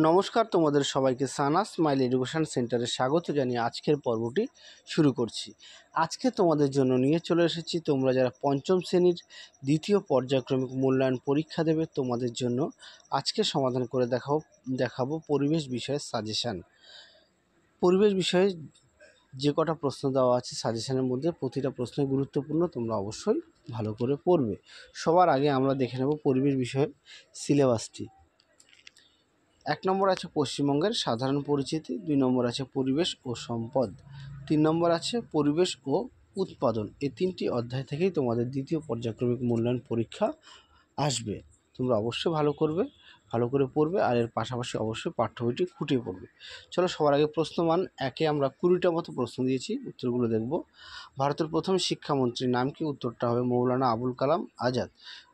নমস্কার, তোমাদের সবাইকে সানা স্মাইল এডুকেশন সেন্টারে স্বাগত জানিয়ে আজকের পর্বটি শুরু করছি। আজকে তোমাদের জন্য নিয়ে চলে এসেছি তোমরা যারা পঞ্চম শ্রেণীর দ্বিতীয় পর্যায়ক্রমিক মূল্যায়ন পরীক্ষা দেবে তোমাদের জন্য আজকে সমাধান করে দেখাবো পরিবেশ বিষয়ের সাজেশান। পরিবেশ বিষয়ে যে কটা প্রশ্ন দেওয়া আছে সাজেশানের মধ্যে প্রতিটা প্রশ্নই গুরুত্বপূর্ণ, তোমরা অবশ্যই ভালো করে পড়বে। সবার আগে আমরা দেখে নেব পরিবেশ বিষয়ের সিলেবাসটি। 1 নম্বর আছে পশ্চিমবঙ্গের সাধারণ পরিচিতি, 2 নম্বর আছে পরিবেশ ও সম্পদ, 3 নম্বর আছে পরিবেশ ও উৎপাদন। এই 3টি অধ্যায় থেকেই তোমাদের দ্বিতীয় পর্যায়ক্রমিক মূল্যায়ন পরীক্ষা আসবে। তোমরা অবশ্যই ভালো করে পড়বে আর এর পাশাপাশি অবশ্যই পাঠ্য বইটি খুঁটিয়ে পড়বে। চলো সবার আগে প্রশ্নমান একে আমরা 20টা মতো প্রশ্ন দিয়েছি, উত্তরগুলো দেখব। ভারতের প্রথম শিক্ষামন্ত্রীর নাম কি? উত্তরটা হবে মৌলানা আবুল কালাম আজাদ।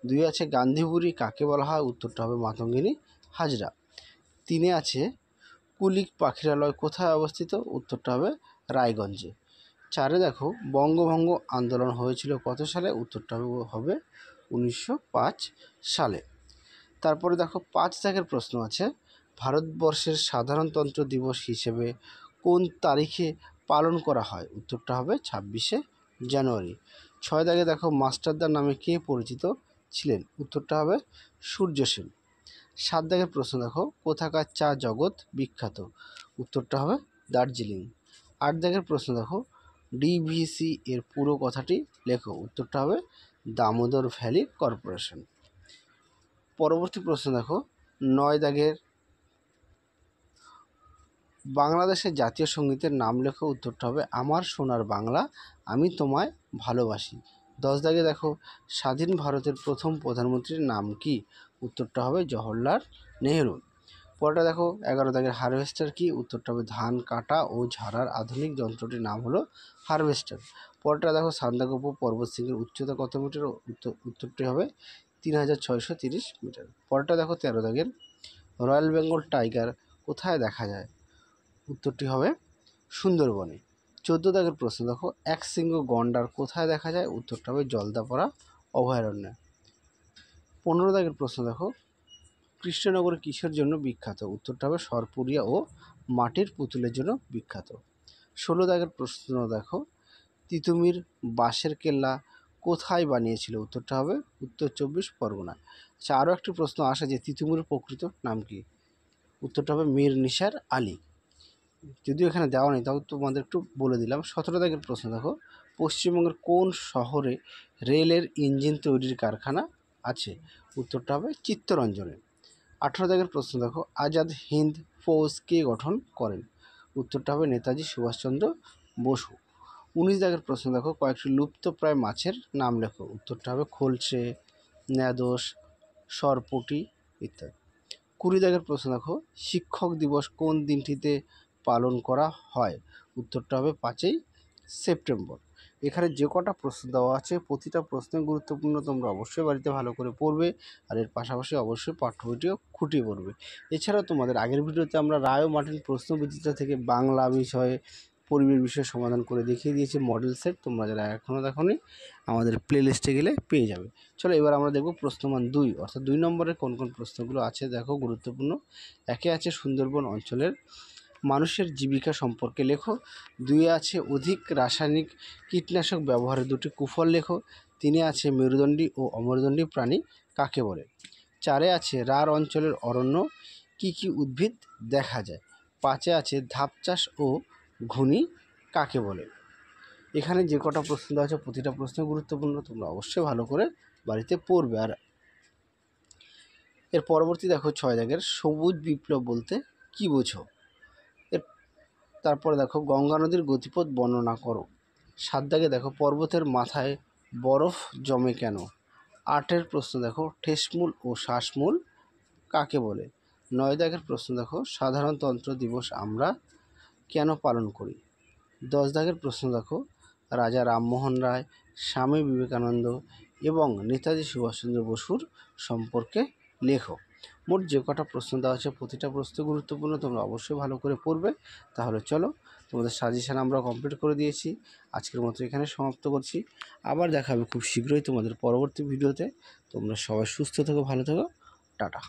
2 আছে গান্ধীবুড়ি কাকে বলা হয়? উত্তরটা হবে মাতঙ্গিনী হাজরা। 3 আছে কুলিক পাখিরালয় কোথায় অবস্থিত? উত্তরটা হবে রায়গঞ্জে। 4 দেখো বঙ্গভঙ্গ আন্দোলন হয়েছিল কত সালে? উত্তরটা হবে 1905 সালে। তারপরে দেখো 5 দাগের প্রশ্ন আছে ভারতবর্ষের সাধারণতন্ত্র দিবস হিসেবে কোন তারিখে পালন করা হয়? উত্তরটা হবে 26শে জানুয়ারি। 6 দাগে দেখো মাস্টারদা নামে কে পরিচিত ছিলেন? উত্তরটা হবে সূর্য সেন। 7 দাগের প্রশ্ন দেখো কোথাকার চা জগৎ বিখ্যাত? উত্তরটা হবে দার্জিলিং। 8 দাগের প্রশ্ন দেখো ডিভিসি এর পুরো কথাটি লেখো। উত্তরটা হবে দামোদর ভ্যালি কর্পোরেশন। পরবর্তী প্রশ্ন দেখো 9 দাগের বাংলাদেশের জাতীয় সঙ্গীতের নাম লেখো। উত্তরটা হবে আমার সোনার বাংলা আমি তোমায় ভালোবাসি। 10 দাগে দেখো স্বাধীন ভারতের প্রথম প্রধানমন্ত্রীর নাম কি? উত্তরটা হবে জওহরলাল নেহেরু। পরেরটা দেখো 11 দাগের হারভেস্টার কি? উত্তরটা হবে ধান কাটা ও ঝাড়ার আধুনিক যন্ত্রটির নাম হলো হারভেস্টার। পরেরটা দেখো সান্দাকফু পর্বতশৃঙ্গের উচ্চতা কত মিটার? উত্তরটি হবে 3630 মিটার। পরেরটা দেখো 13 দাগের রয়্যাল বেঙ্গল টাইগার কোথায় দেখা যায়? উত্তরটি হবে সুন্দরবনে। 14 দাগের প্রশ্ন দেখো একশৃঙ্গ গন্ডার কোথায় দেখা যায়? উত্তরটা হবে জলদাপাড়া অভয়ারণ্যে। 15 দাগের প্রশ্ন দেখো কৃষ্ণনগর কিসের জন্য বিখ্যাত? উত্তরটা হবে সরপুরিয়া ও মাটির পুতুলের জন্য বিখ্যাত। 16 দাগের প্রশ্ন দেখো তিতুমির বাঁশের কেল্লা কোথায় বানিয়েছিল? উত্তরটা হবে উত্তর 24 পরগনা। আচ্ছা, আরও একটি প্রশ্ন আসে যে তিতুমির প্রকৃত নাম কি? উত্তরটা হবে মীর নিসার আলী। যদিও এখানে দেওয়া নেই তাও তোমাদের একটু বলে দিলাম। 17 দাগের প্রশ্ন দেখো পশ্চিমবঙ্গের কোন শহরে রেলের ইঞ্জিন তৈরির কারখানা আছে? উত্তরটা হবে চিত্তরঞ্জনে। 18 দাগের প্রশ্ন দেখো আজাদ হিন্দ ফৌজ কে গঠন করেন? উত্তরটা হবে নেতাজি সুভাষচন্দ্র বসু। 19 দাগের প্রশ্ন দেখো কয়েকটি লুপ্তপ্রায় মাছের নাম লেখো। উত্তরটা হবে খোলসে, ন্যাদোস, সরপুঁটি ইত্যাদি। 20 দাগের প্রশ্ন দেখো শিক্ষক দিবস কোন দিনটিতে পালন করা হয়? উত্তরটা হবে 5ই সেপ্টেম্বর। এখানে যে কটা প্রশ্ন দেওয়া আছে প্রতিটা প্রশ্নই গুরুত্বপূর্ণ, তোমরা অবশ্যই বাড়িতে ভালো করে পড়বে আর এর পাশাপাশি অবশ্যই পাঠ্য বইটিও খুঁটিয়ে পড়বে। এছাড়াও তোমাদের আগের ভিডিওতে আমরা রায় ও মার্টিন প্রশ্নবিচিত্রা থেকে বাংলা বিষয়ে পরিবেশ বিষয়ে সমাধান করে দেখিয়ে দিয়েছি মডেল সেট, তোমরা যারা এখনও দেখোনি আমাদের প্লে লিস্টে গেলে পেয়ে যাবে। চলো এবার আমরা দেখব প্রশ্নমান 2 অর্থাৎ 2 নম্বরের কোন কোন প্রশ্নগুলো আছে দেখো গুরুত্বপূর্ণ। একে আছে সুন্দরবন অঞ্চলের মানুষের জীবিকা সম্পর্কে লেখো। 2 আছে অধিক রাসায়নিক কীটনাশক ব্যবহারের 2টি কুফল লেখো। 3 আছে মেরুদণ্ডী ও অমেরুদণ্ডী প্রাণী কাকে বলে। 4 আছে রাঢ় অঞ্চলের অরণ্য কি কি উদ্ভিদ দেখা যায়। 5 আছে ধাপ চাষ ও ঘূর্ণি কাকে বলে। এখানে যে কটা প্রশ্ন দেওয়া আছে প্রতিটা প্রশ্ন গুরুত্বপূর্ণ, তোমরা অবশ্যই ভালো করে বাড়িতে পড়বে। আর এর পরবর্তী দেখো 6 দাগের সবুজ বিপ্লব বলতে কি বোঝো? তারপরে দেখো গঙ্গা নদীর গতিপথ বর্ণনা করো। 7 দাগে দেখো পর্বতের মাথায় বরফ জমে কেন? 8 প্রশ্ন দেখো ঠেসমূল ও শ্বাসমূল কাকে বলে। 9 দাগের প্রশ্ন দেখো সাধারণতন্ত্র দিবস আমরা কেন পালন করি। 10 দাগের প্রশ্ন দেখো রাজা রামমোহন রায়, স্বামী বিবেকানন্দ এবং নেতাজি সুভাষচন্দ্র বসুর সম্পর্কে লেখো। মোট যে কটা প্রশ্ন দেওয়া আছে প্রতিটা প্রশ্ন গুরুত্বপূর্ণ, তোমরা অবশ্যই ভালো করে পড়বে। তাহলে চলো তোমাদের সাজেশান আমরা কমপ্লিট করে দিয়েছি, আজকের মতো এখানে সমাপ্ত করছি। আবার দেখা হবে খুব শীঘ্রই তোমাদের পরবর্তী ভিডিওতে। তোমরা সবাই সুস্থ থেকো, ভালো থেকো, টাটা।